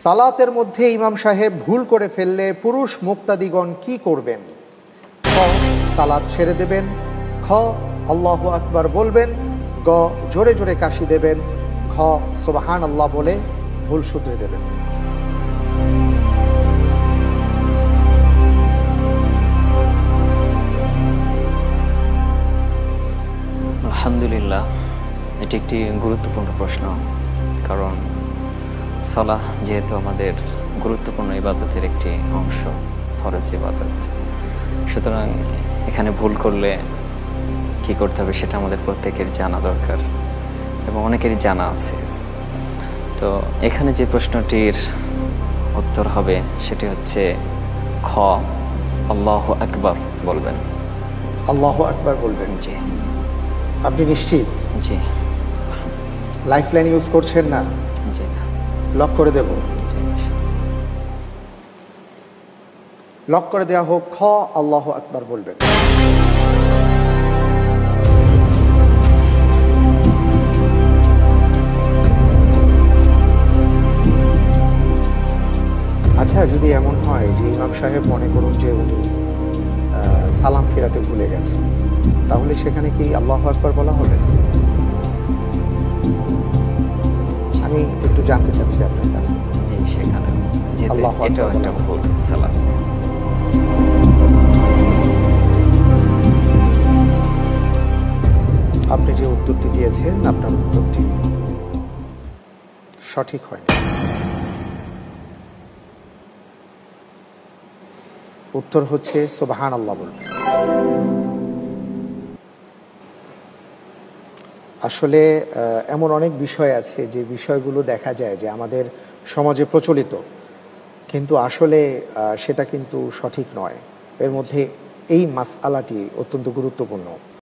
সালাতের মধ্যে ইমাম সাহেব ভুল করে ফেললে পুরুষ মুক্তাদিগণ কি করবেন? খ, সালাত ছেড়ে দেবেন। খ, আল্লাহু আকবার বলবেন। গ, জোরে জোরে কাশি দেবেন। ঘ, সুবহান আল্লাহ বলে ভুল শুধরে দেবেন। আলহামদুলিল্লাহ, এটি একটি গুরুত্বপূর্ণ প্রশ্ন। কারণ সালাহ যেহেতু আমাদের গুরুত্বপূর্ণ ইবাদতের একটি অংশ, ফরজ ইবাদত, সুতরাং এখানে ভুল করলে কি করতে হবে সেটা আমাদের প্রত্যেকের জানা দরকার এবং অনেকেরই জানা আছে। তো এখানে যে প্রশ্নটির উত্তর হবে সেটি হচ্ছে খ, আল্লাহু আকবার বলবেন। আল্লাহু আকবার বলবেন। জি। আপনি নিশ্চিত? জি। লাইফ লাইন ইউজ করছেন না? জি না। লক করে দেব? জি। লক করে দেওয়া হোক। খ, আল্লাহু আকবার বলবেন। আচ্ছা, যদি এমন হয় যে ইমাম সাহেব মনে করুন যে উনি সালাম ফেরাতে ভুলে গেছেন, তাহলে সেখানে কি আল্লাহু আকবার বলা হবে? আমি একটু জানতে চাচ্ছি আপনার কাছে। জি, সেখানে আল্লাহু আকবার এটাও একটা ভুল সালাত। আপনি যে উত্তরটি দিয়েছেন, আপনার উত্তরটি সঠিক হয়নি। উত্তর হচ্ছে সুবহান আল্লাহ বলবেন। আসলে এমন অনেক বিষয় আছে যে বিষয়গুলো দেখা যায় যে আমাদের সমাজে প্রচলিত, কিন্তু আসলে সেটা কিন্তু সঠিক নয়। এর মধ্যে এই মাসআলাটি অত্যন্ত গুরুত্বপূর্ণ।